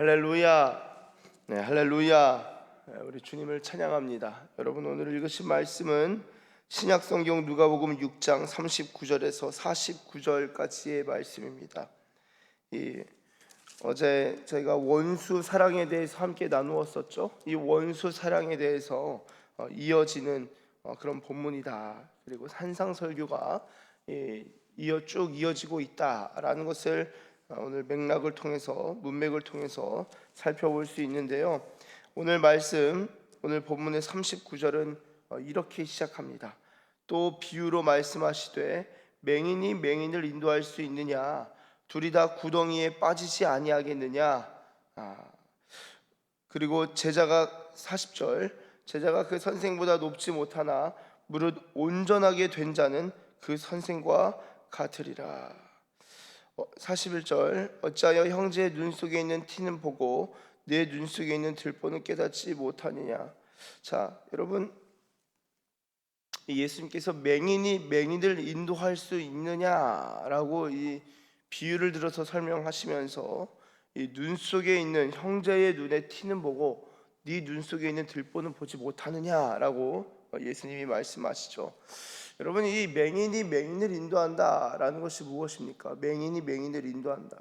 할렐루야. 네, 할렐루야. 우리 주님을 찬양합니다. 여러분, 오늘 읽으신 말씀은 신약성경 누가복음 6장 39절에서 49절까지의 말씀입니다. 어제 저희가 원수 사랑에 대해서 함께 나누었었죠. 이 원수 사랑에 대해서 이어지는 그런 본문이다. 그리고 산상설교가 쭉 이어지고 있다라는 것을 오늘 맥락을 통해서, 문맥을 통해서 살펴볼 수 있는데요. 오늘 말씀, 오늘 본문의 39절은 이렇게 시작합니다. 또 비유로 말씀하시되 맹인이 맹인을 인도할 수 있느냐? 둘이 다 구덩이에 빠지지 아니하겠느냐? 그리고 제자가 40절, 제자가 그 선생보다 높지 못하나 무릇 온전하게 된 자는 그 선생과 같으리라. 41절, 어찌하여 형제의 눈 속에 있는 티는 보고 내 눈 속에 있는 들보는 깨닫지 못하느냐? 자, 여러분, 예수님께서 맹인이 맹인을 인도할 수 있느냐라고 이 비유를 들어서 설명하시면서 이 눈 속에 있는 형제의 눈에 티는 보고 네 눈 속에 있는 들보는 보지 못하느냐라고 예수님이 말씀하시죠. 여러분, 이 맹인이 맹인을 인도한다라는 것이 무엇입니까? 맹인이 맹인을 인도한다.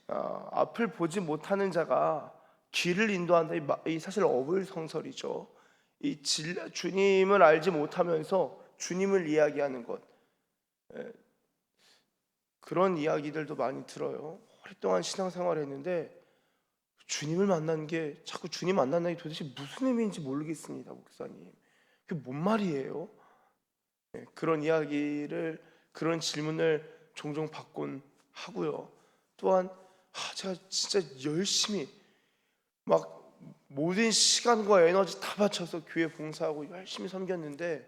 앞을 보지 못하는 자가 길을 인도한다. 이 사실 어불성설이죠. 주님을 알지 못하면서 주님을 이야기하는 것, 그런 이야기들도 많이 들어요. 오랫동안 신앙생활을 했는데 주님을 만난 게, 자꾸 주님 만난다는 게 도대체 무슨 의미인지 모르겠습니다, 목사님. 그게 뭔 말이에요? 그런 이야기를, 그런 질문을 종종 받곤 하고요. 또한 제가 진짜 열심히 막 모든 시간과 에너지 다 바쳐서 교회 봉사하고 열심히 섬겼는데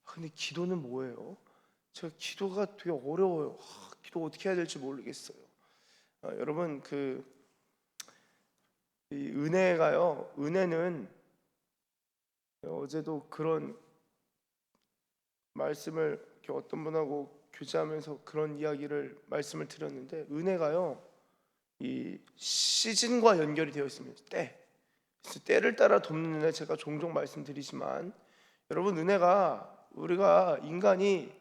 근데 기도는 뭐예요? 제가 기도가 되게 어려워요. 기도 어떻게 해야 될지 모르겠어요. 여러분, 이 은혜가요, 은혜는 어제도 그런 말씀을 어떤 분하고 교제하면서 그런 말씀을 드렸는데, 은혜가요, 이 시즌과 연결이 되어 있습니다. 때를 따라 돕는 은혜, 제가 종종 말씀드리지만, 여러분, 우리가 인간이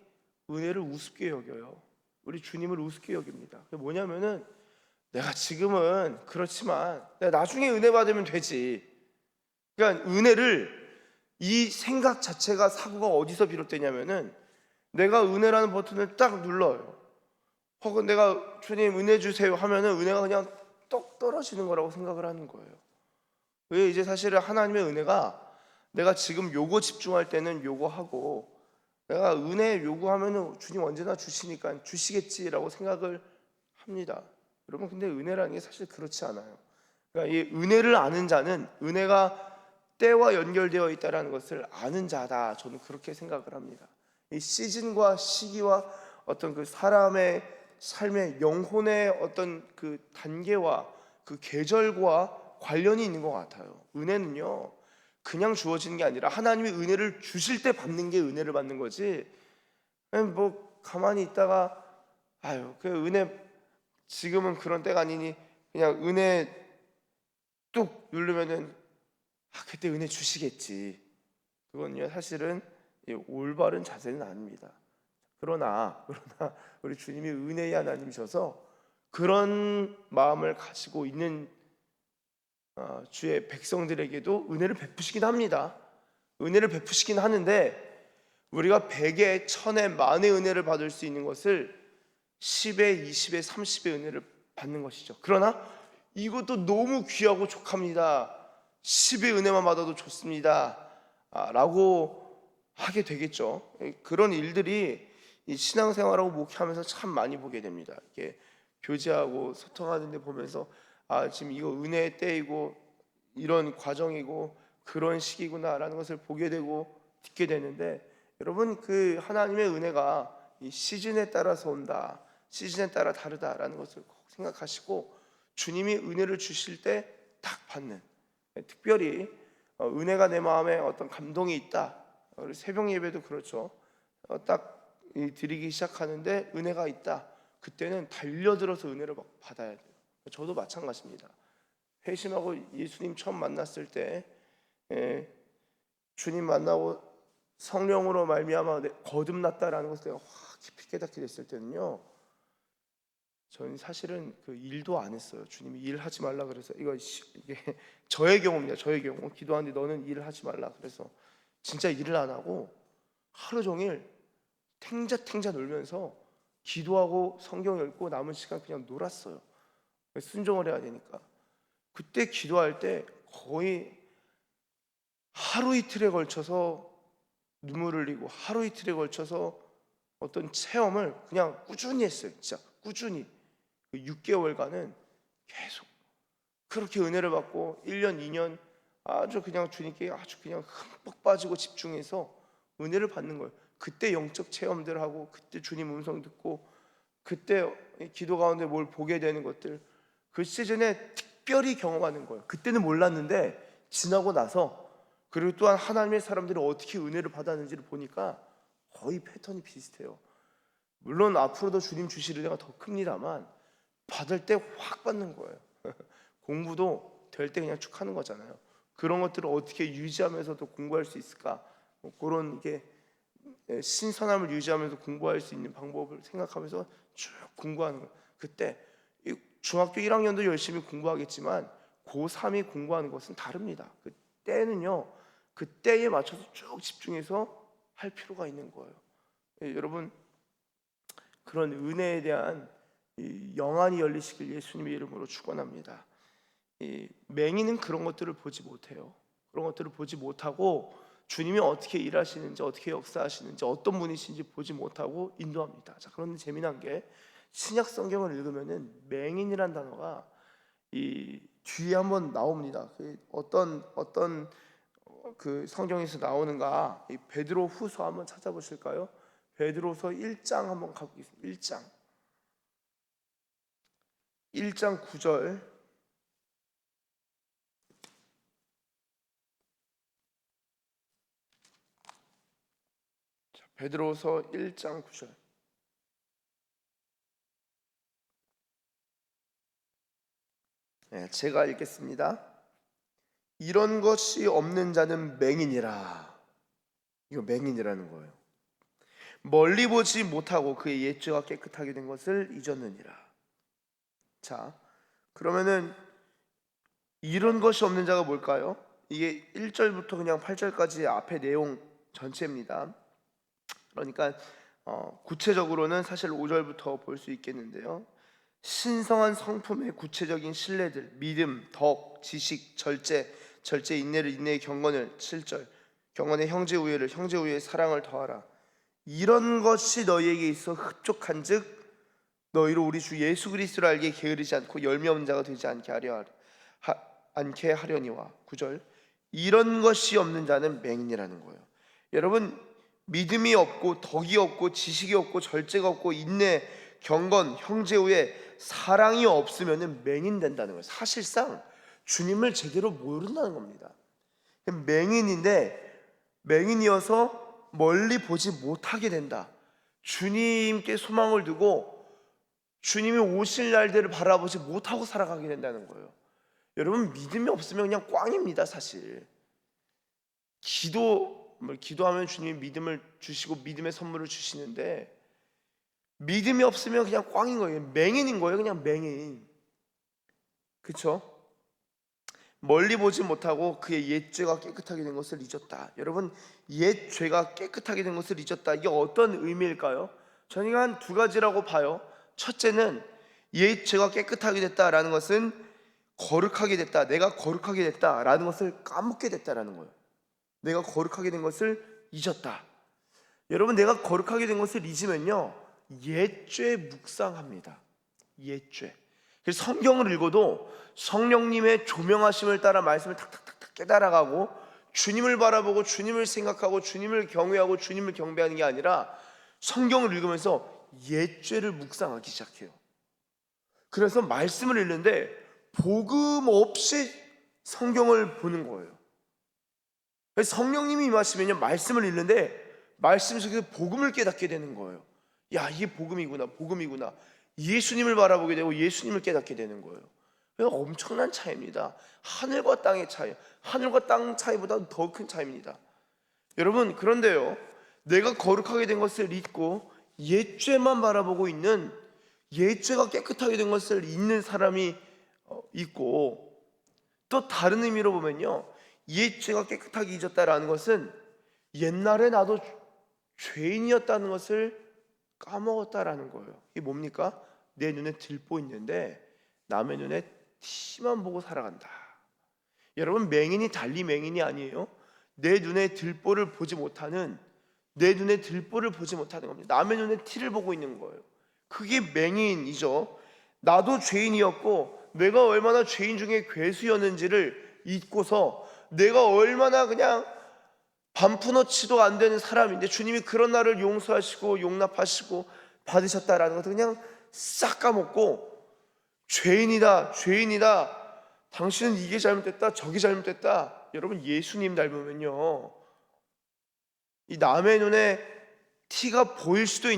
은혜를 우습게 여겨요. 우리 주님을 우습게 여깁니다. 그게 뭐냐면은, 내가 지금은 그렇지만 내가 나중에 은혜 받으면 되지. 그러니까 이 생각 자체가, 사고가 어디서 비롯되냐면은, 내가 은혜라는 버튼을 딱 눌러요. 혹은 내가 주님 은혜 주세요 하면은 은혜가 그냥 똑 떨어지는 거라고 생각을 하는 거예요. 왜? 이제 사실은 하나님의 은혜가, 내가 지금 요거 집중할 때는 요거 하고, 내가 은혜 요구하면은 주님 언제나 주시니까 주시겠지라고 생각을 합니다. 여러분, 근데 은혜라는 게 사실 그렇지 않아요. 그러니까 이 은혜를 아는 자는 은혜가 때와 연결되어 있다는 것을 아는 자다. 저는 그렇게 생각을 합니다. 이 시즌과 시기와 어떤 그 사람의 삶의 영혼의 어떤 그 단계와 그 계절과 관련이 있는 것 같아요. 은혜는요, 그냥 주어지는 게 아니라 하나님이 은혜를 주실 때 받는 게 은혜를 받는 거지, 뭐 가만히 있다가 그 은혜 지금은 그런 때가 아니니 그냥 은혜 뚝 누르면은 그때 은혜 주시겠지, 그건요 사실은 올바른 자세는 아닙니다. 그러나 우리 주님이 은혜의 하나님이셔서 그런 마음을 가지고 있는 주의 백성들에게도 은혜를 베푸시긴 합니다. 은혜를 베푸시긴 하는데, 우리가 100의 1000의 만의 은혜를 받을 수 있는 것을 10의 20의 30의 은혜를 받는 것이죠. 그러나 이것도 너무 귀하고 족합니다, 10의 은혜만 받아도 좋습니다 라고 하게 되겠죠. 그런 일들이 이 신앙생활하고 목회하면서 참 많이 보게 됩니다. 이렇게 교제하고 소통하는데 보면서 지금 이거 은혜의 때이고 이런 과정이고 그런 시기구나라는 것을 보게 되고 듣게 되는데, 여러분, 그 하나님의 은혜가 이 시즌에 따라서 온다, 시즌에 따라 다르다라는 것을 꼭 생각하시고, 주님이 은혜를 주실 때 딱 받는, 특별히 은혜가 내 마음에 어떤 감동이 있다, 우리 새벽 예배도 그렇죠. 딱 드리기 시작하는데 은혜가 있다, 그때는 달려들어서 은혜를 받아야 돼요. 저도 마찬가지입니다. 회심하고 예수님 처음 만났을 때, 주님 만나고 성령으로 말미암아 거듭났다라는 것을 내가 확 깊이 깨닫게 됐을 때는요, 저는 사실은 그 일도 안 했어요. 주님이 일하지 말라 그래서 이게 저의 경우입니다. 저의 경우 기도하는데 너는 일을 하지 말라 그래서 진짜 일을 안 하고 하루 종일 탱자탱자 놀면서 기도하고 성경 읽고 남은 시간 그냥 놀았어요. 순종을 해야 되니까. 그때 기도할 때 거의 하루 이틀에 걸쳐서 눈물을 흘리고 하루 이틀에 걸쳐서 어떤 체험을 그냥 꾸준히 했어요. 진짜 꾸준히 6개월간은 계속 그렇게 은혜를 받고 1년 2년 아주 그냥 주님께 아주 그냥 흠뻑 빠지고 집중해서 은혜를 받는 거예요. 그때 영적 체험들 하고 그때 주님 음성 듣고 그때 기도 가운데 뭘 보게 되는 것들, 그 시즌에 특별히 경험하는 거예요. 그때는 몰랐는데 지나고 나서, 그리고 또한 하나님의 사람들이 어떻게 은혜를 받았는지를 보니까 거의 패턴이 비슷해요. 물론 앞으로도 주님 주실 은혜가 더 큽니다만 받을 때 확 받는 거예요. 공부도 될 때 그냥 쭉 하는 거잖아요. 그런 것들을 어떻게 유지하면서도 공부할 수 있을까? 그런 게 신선함을 유지하면서 공부할 수 있는 방법을 생각하면서 쭉 공부하는 거예요. 그때 중학교 1학년도 열심히 공부하겠지만 고3이 공부하는 것은 다릅니다. 그때는요, 그때에 맞춰서 쭉 집중해서 할 필요가 있는 거예요. 여러분, 그런 은혜에 대한 영안이 열리시길 예수님의 이름으로 축원합니다. 맹인은 그런 것들을 보지 못해요. 그런 것들을 보지 못하고 주님이 어떻게 일하시는지, 어떻게 역사하시는지, 어떤 분이신지 보지 못하고 인도합니다. 자, 그런데 재미난 게 신약 성경을 읽으면은 맹인이란 단어가 이 뒤에 한번 나옵니다. 어떤 그 성경에서 나오는가? 이 베드로 후서 한번 찾아보실까요? 베드로서 1장 한번 가보겠습니다. 1장 9절. 베드로서 1장 9절. 제가 읽겠습니다. 이런 것이 없는 자는 맹인이라. 이거 맹인이라는 거예요. 멀리 보지 못하고 그의 옛죄가 깨끗하게 된 것을 잊었느니라. 자, 그러면은 이런 것이 없는 자가 뭘까요? 이게 1절부터 그냥 8절까지 앞에 내용 전체입니다. 그러니까 구체적으로는 사실 5절부터 볼 수 있겠는데요. 신성한 성품의 구체적인 신뢰들, 믿음, 덕, 지식, 절제, 인내를, 인내의 경건을, 7절 경건의 형제 우애를, 형제 우애의 사랑을 더하라. 이런 것이 너희에게 있어 흡족한즉 너희로 우리 주 예수 그리스도를 알게 게으르지 않고 열매 없는 자가 되지 않게 하려니와. 9절 이런 것이 없는 자는 맹인이라는 거예요. 여러분, 믿음이 없고 덕이 없고 지식이 없고 절제가 없고 인내, 경건, 형제 우애, 사랑이 없으면 맹인 된다는 거예요. 사실상 주님을 제대로 모른다는 겁니다. 맹인이어서 멀리 보지 못하게 된다. 주님께 소망을 두고 주님이 오실 날들을 바라보지 못하고 살아가게 된다는 거예요. 여러분, 믿음이 없으면 그냥 꽝입니다. 사실 기도하면 주님이 믿음을 주시고 믿음의 선물을 주시는데, 믿음이 없으면 그냥 꽝인 거예요. 맹인인 거예요. 그냥 맹인. 그렇죠? 멀리 보지 못하고 그의 옛죄가 깨끗하게 된 것을 잊었다. 여러분, 옛죄가 깨끗하게 된 것을 잊었다. 이게 어떤 의미일까요? 저는 한 두 가지라고 봐요. 첫째는 옛죄가 깨끗하게 됐다라는 것은 거룩하게 됐다. 내가 거룩하게 됐다라는 것을 까먹게 됐다라는 거예요. 내가 거룩하게 된 것을 잊었다. 여러분, 내가 거룩하게 된 것을 잊으면요, 옛죄 묵상합니다. 옛죄. 그래서 성경을 읽어도 성령님의 조명하심을 따라 말씀을 탁탁탁 깨달아가고 주님을 바라보고 주님을 생각하고 주님을 경외하고 주님을 경배하는 게 아니라 성경을 읽으면서 옛죄를 묵상하기 시작해요. 그래서 말씀을 읽는데 복음 없이 성경을 보는 거예요. 성령님이 임하시면요, 말씀을 읽는데 말씀 속에서 복음을 깨닫게 되는 거예요. 야, 이게 복음이구나. 예수님을 바라보게 되고 예수님을 깨닫게 되는 거예요. 엄청난 차이입니다. 하늘과 땅의 차이, 하늘과 땅 차이보다 더 큰 차이입니다. 여러분, 그런데요, 내가 거룩하게 된 것을 잊고 옛죄만 바라보고 있는, 옛죄가 깨끗하게 된 것을 잊는 사람이 있고, 또 다른 의미로 보면요, 옛죄가 깨끗하게 잊었다라는 것은 옛날에 나도 죄인이었다는 것을 까먹었다라는 거예요. 이게 뭡니까? 내 눈에 들보 있는데 남의 눈에 티만 보고 살아간다. 여러분, 맹인이 달리 맹인이 아니에요. 내 눈에 들보를 보지 못하는, 내 눈에 들보를 보지 못하는 겁니다. 남의 눈에 티를 보고 있는 거예요. 그게 맹인이죠. 나도 죄인이었고 내가 얼마나 죄인 중에 괴수였는지를 잊고서 내가 얼마나 그냥 반푼어치도 안 되는 사람인데 주님이 그런 나를 용서하시고 용납하시고 받으셨다라는 것을 그냥 싹 까먹고, 죄인이다, 죄인이다, 당신은 이게 잘못됐다, 저게 잘못됐다. 여러분, 예수님 닮으면요, 이 남의 눈에 티가 보일 수도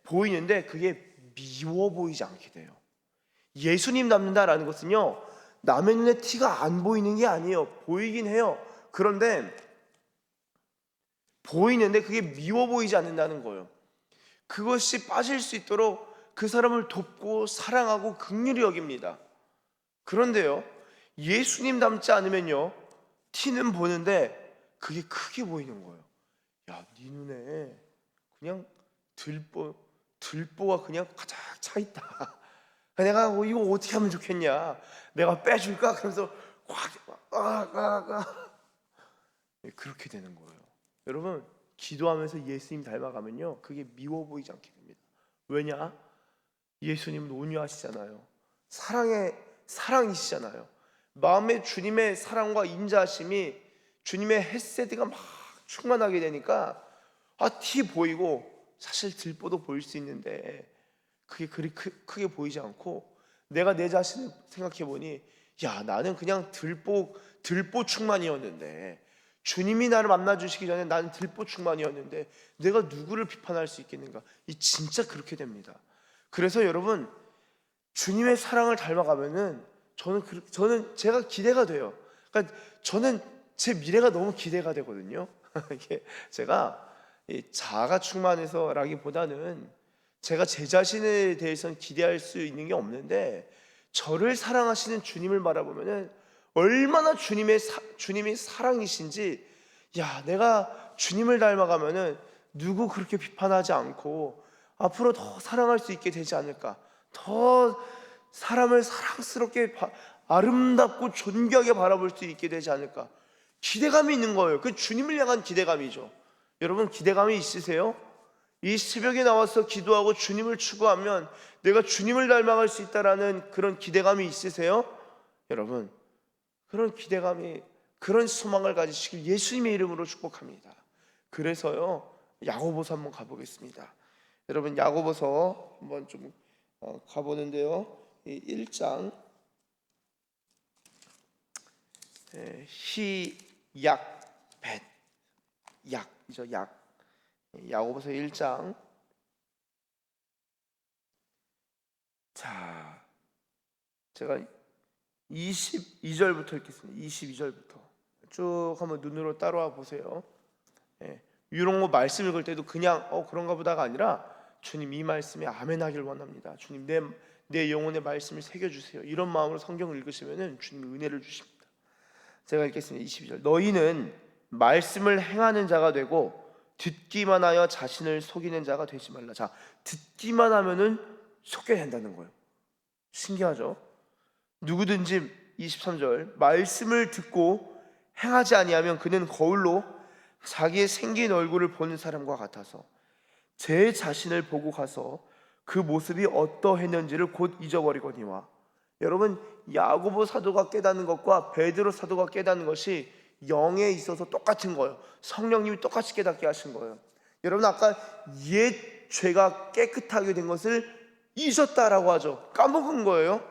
보이는데 그게 미워 보이지 않게 돼요. 예수님 닮는다라는 것은요, 남의 눈에 티가 안 보이는 게 아니에요. 보이긴 해요. 그런데 보이는데 그게 미워 보이지 않는다는 거예요. 그것이 빠질 수 있도록 그 사람을 돕고 사랑하고 긍휼히 여깁니다. 그런데요, 예수님 닮지 않으면요, 티는 보는데 그게 크게 보이는 거예요. 야, 네 눈에 그냥 들보가 그냥 가득 차 있다. 내가 이거 어떻게 하면 좋겠냐, 내가 빼줄까? 그러면서 그렇게 되는 거예요. 여러분, 기도하면서 예수님 닮아가면요, 그게 미워 보이지 않게 됩니다. 왜냐? 예수님은 온유하시잖아요. 사랑이시잖아요. 마음에 주님의 사랑과 인자하심이, 주님의 헤세드가 막 충만하게 되니까 티 보이고 사실 들보도 보일 수 있는데 그게 그리 크게 보이지 않고, 내가 내 자신을 생각해 보니, 야, 나는 그냥 들보 충만이었는데, 주님이 나를 만나 주시기 전에 나는 들보 충만이었는데 내가 누구를 비판할 수 있겠는가? 진짜 그렇게 됩니다. 그래서 여러분, 주님의 사랑을 닮아가면은 저는 제가 기대가 돼요. 그러니까 저는 제 미래가 너무 기대가 되거든요. 이게 제가 자아가 충만해서라기보다는 제가 제 자신에 대해서는 기대할 수 있는 게 없는데, 저를 사랑하시는 주님을 바라보면은 얼마나 주님이 사랑이신지, 야, 내가 주님을 닮아가면은 누구 그렇게 비판하지 않고 앞으로 더 사랑할 수 있게 되지 않을까, 더 사람을 사랑스럽게 아름답고 존귀하게 바라볼 수 있게 되지 않을까, 기대감이 있는 거예요. 그 주님을 향한 기대감이죠. 여러분, 기대감이 있으세요? 이 새벽에 나와서 기도하고 주님을 추구하면 내가 주님을 닮아갈 수 있다라는 그런 기대감이 있으세요? 여러분, 그런 기대감이, 그런 소망을 가지시길 예수님의 이름으로 축복합니다. 그래서요, 야고보서 한번 가보겠습니다. 여러분, 야고보서 한번 좀 가보는데요, 1장 약이죠, 약. 야고보서 1장. 자, 제가 22절부터 읽겠습니다. 22절부터 쭉 한번 눈으로 따라와 보세요. 이런 거 말씀 읽을 때도 그냥 그런가 보다가 아니라, 주님, 이 말씀에 아멘 하길 원합니다. 주님, 내 영혼의 말씀을 새겨주세요. 이런 마음으로 성경을 읽으시면 주님이 은혜를 주십니다. 제가 읽겠습니다. 22절. 너희는 말씀을 행하는 자가 되고 듣기만 하여 자신을 속이는 자가 되지 말라. 자, 듣기만 하면은 속게 된다는 거예요. 신기하죠? 누구든지 23절, 말씀을 듣고 행하지 아니하면 그는 거울로 자기의 생긴 얼굴을 보는 사람과 같아서 제 자신을 보고 가서 그 모습이 어떠했는지를 곧 잊어버리거니와. 여러분, 야고보 사도가 깨닫는 것과 베드로 사도가 깨닫는 것이 영에 있어서 똑같은 거예요. 성령님이 똑같이 깨닫게 하신 거예요. 여러분, 아까 옛 죄가 깨끗하게 된 것을 잊었다라고 하죠. 까먹은 거예요.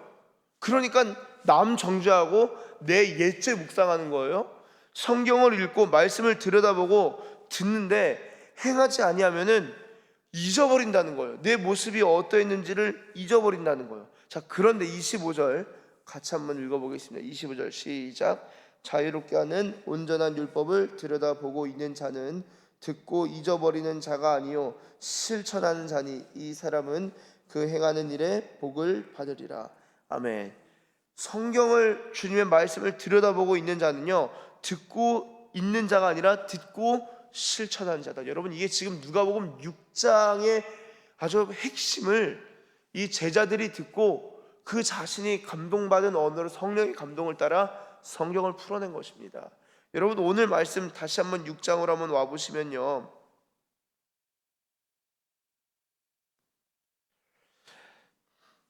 그러니까 남 정죄하고 내 옛죄 묵상하는 거예요. 성경을 읽고 말씀을 들여다보고 듣는데 행하지 아니하면은 잊어버린다는 거예요. 내 모습이 어떠했는지를 잊어버린다는 거예요. 자, 그런데 25절 같이 한번 읽어보겠습니다. 25절 시작. 자유롭게 하는 온전한 율법을 들여다보고 있는 자는 듣고 잊어버리는 자가 아니요 실천하는 자니 이 사람은 그 행하는 일에 복을 받으리라. 아멘. 성경을, 주님의 말씀을 들여다보고 있는 자는요, 듣고 있는 자가 아니라 듣고 실천하는 자다. 여러분, 이게 지금 누가복음 6장의 아주 핵심을 이 제자들이 듣고 그 자신이 감동받은 언어로 성령의 감동을 따라 성경을 풀어낸 것입니다. 여러분, 오늘 말씀 다시 한번 6장으로 한번 와보시면요,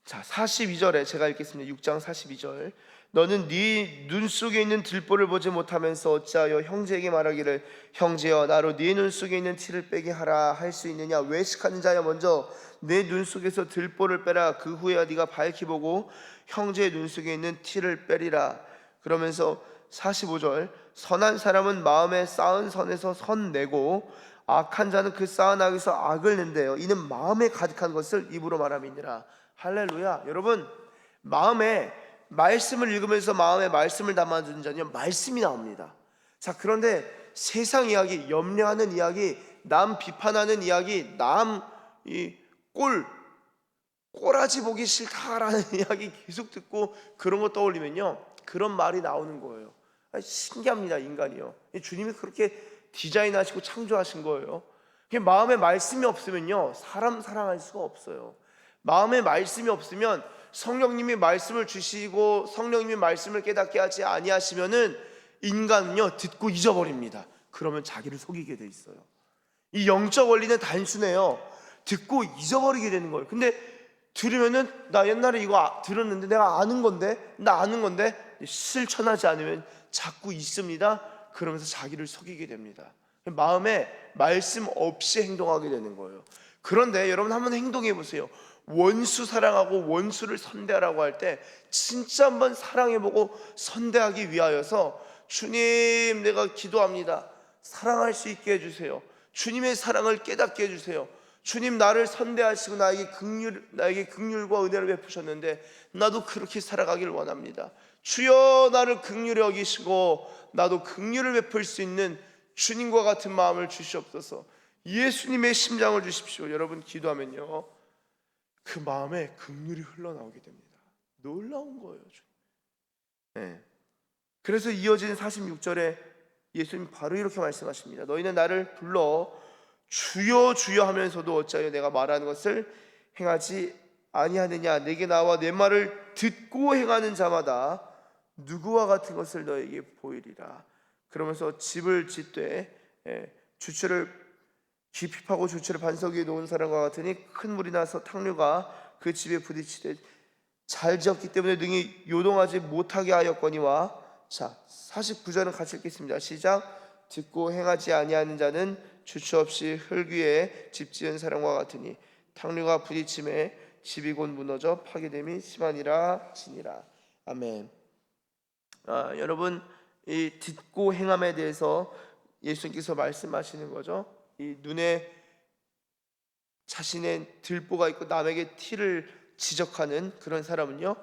자 42절에 제가 읽겠습니다. 6장 42절. 너는 네 눈 속에 있는 들보를 보지 못하면서 어찌하여 형제에게 말하기를 형제여 나로 네 눈 속에 있는 티를 빼게 하라 할 수 있느냐. 외식하는 자여 먼저 내 눈 속에서 들보를 빼라. 그 후에야 네가 밝히 보고 형제의 눈 속에 있는 티를 빼리라. 그러면서 45절. 선한 사람은 마음에 쌓은 선에서 선 내고 악한 자는 그 쌓은 악에서 악을 낸대요. 이는 마음에 가득한 것을 입으로 말함이니라. 할렐루야. 여러분, 마음에 말씀을 읽으면서 마음에 말씀을 담아주는 자는 말씀이 나옵니다. 자, 그런데 세상 이야기, 염려하는 이야기, 남 비판하는 이야기, 남 꼬라지 보기 싫다라는 이야기 계속 듣고 그런 거 떠올리면요, 그런 말이 나오는 거예요. 신기합니다, 인간이요. 주님이 그렇게 디자인하시고 창조하신 거예요. 마음에 말씀이 없으면요, 사람 사랑할 수가 없어요. 마음에 말씀이 없으면 성령님이 말씀을 주시고 성령님이 말씀을 깨닫게 하지 아니하시면은 인간은요 듣고 잊어버립니다. 그러면 자기를 속이게 돼 있어요. 이 영적 원리는 단순해요. 듣고 잊어버리게 되는 거예요. 근데 들으면은 나 옛날에 이거 들었는데 내가 아는 건데 나 아는 건데 실천하지 않으면 자꾸 잊습니다. 그러면서 자기를 속이게 됩니다. 마음에 말씀 없이 행동하게 되는 거예요. 그런데 여러분 한번 행동해 보세요. 원수 사랑하고 원수를 선대하라고 할 때 진짜 한번 사랑해보고 선대하기 위하여서 주님 내가 기도합니다. 사랑할 수 있게 해주세요. 주님의 사랑을 깨닫게 해주세요. 주님 나를 선대하시고 나에게 긍휼과 은혜를 베푸셨는데 나도 그렇게 살아가길 원합니다. 주여 나를 긍휼히 여기시고 나도 긍휼을 베풀 수 있는 주님과 같은 마음을 주시옵소서. 예수님의 심장을 주십시오. 여러분 기도하면요 그 마음에 긍휼이 흘러나오게 됩니다. 놀라운 거예요. 네. 그래서 이어지는 46절에 예수님 바로 이렇게 말씀하십니다. 너희는 나를 불러 주여 주여 하면서도 어찌하여 내가 말하는 것을 행하지 아니하느냐. 내게 나와 내 말을 듣고 행하는 자마다 누구와 같은 것을 너에게 보이리라. 그러면서 집을 짓되 주추를 깊이 파고 주추를 반석 위에 놓은 사람과 같으니 큰 물이 나서 탕류가 그 집에 부딪히되 잘 지었기 때문에 능히 요동하지 못하게 하였거니와. 자 49절은 같이 읽겠습니다. 시작. 듣고 행하지 아니하는 자는 주추 없이 흙 위에 집 지은 사람과 같으니 탕류가 부딪힘에 집이 곧 무너져 파괴됨이 심하니라 치니라. 아멘. 여러분 이 듣고 행함에 대해서 예수님께서 말씀하시는 거죠. 이 눈에 자신의 들보가 있고 남에게 티를 지적하는 그런 사람은요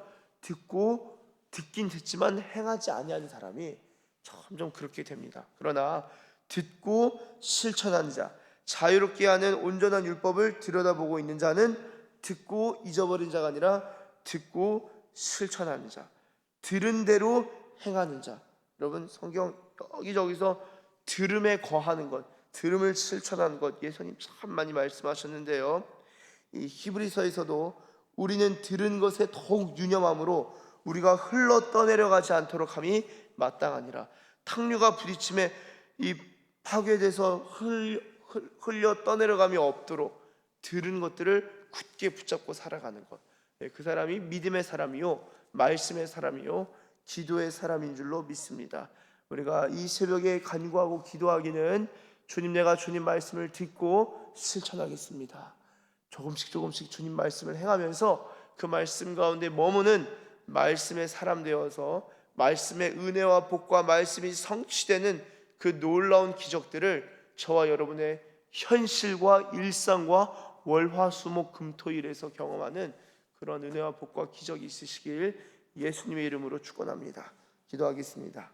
듣긴 듣지만 행하지 아니하는 사람이 점점 그렇게 됩니다. 그러나 듣고 실천하는 자, 자유롭게 하는 온전한 율법을 들여다보고 있는 자는 듣고 잊어버린 자가 아니라 듣고 실천하는 자, 들은 대로 행하는 자. 여러분 성경 여기저기서 들음에 거하는 것, 들음을 실천하는 것 예수님 참 많이 말씀하셨는데요, 이 히브리서에서도 우리는 들은 것에 더욱 유념함으로 우리가 흘러 떠내려가지 않도록 함이 마땅하니라. 탕류가 부딪힘에 이 파괴돼서 흘려 떠내려감이 없도록 들은 것들을 굳게 붙잡고 살아가는 것, 그 사람이 믿음의 사람이요 말씀의 사람이요 기도의 사람인 줄로 믿습니다. 우리가 이 새벽에 간구하고 기도하기는 주님 내가 주님 말씀을 듣고 실천하겠습니다. 조금씩 주님 말씀을 행하면서 그 말씀 가운데 머무는 말씀의 사람 되어서 말씀의 은혜와 복과 말씀이 성취되는 그 놀라운 기적들을 저와 여러분의 현실과 일상과 월화수목금토일에서 경험하는 그런 은혜와 복과 기적이 있으시길 예수님의 이름으로 축원합니다. 기도하겠습니다.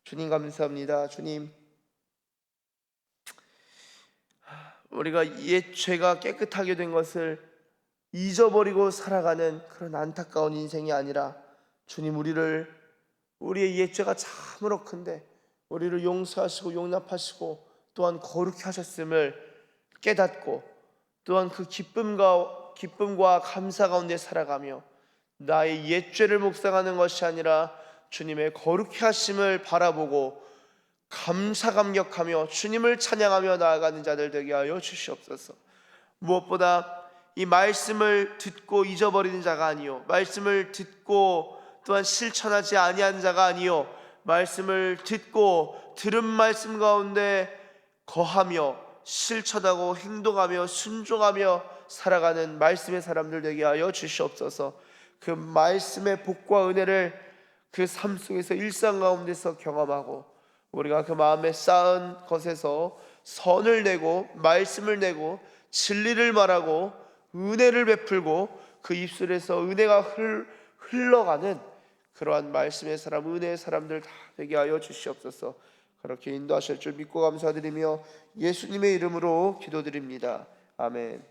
주님 감사합니다. 주님, 우리가 옛 죄가 깨끗하게 된 것을 잊어버리고 살아가는 그런 안타까운 인생이 아니라, 주님, 우리의 옛 죄가 참으로 큰데 우리를 용서하시고 용납하시고 또한 거룩히 하셨음을 깨닫고, 또한 그 기쁨과 감사 가운데 살아가며 나의 옛 죄를 묵상하는 것이 아니라 주님의 거룩히 하심을 바라보고 감사 감격하며 주님을 찬양하며 나아가는 자들 되게 하여 주시옵소서. 무엇보다 이 말씀을 듣고 잊어버리는 자가 아니요, 말씀을 듣고 또한 실천하지 아니한 자가 아니요, 말씀을 듣고 들은 말씀 가운데 거하며 실천하고 행동하며 순종하며 살아가는 말씀의 사람들 되게 하여 주시옵소서. 그 말씀의 복과 은혜를 그 삶 속에서 일상 가운데서 경험하고, 우리가 그 마음에 쌓은 것에서 선을 내고 말씀을 내고 진리를 말하고 은혜를 베풀고 그 입술에서 은혜가 흘러가는 그러한 말씀의 사람, 은혜의 사람들 다 되게 하여 주시옵소서. 그렇게 인도하실 줄 믿고 감사드리며 예수님의 이름으로 기도드립니다. 아멘.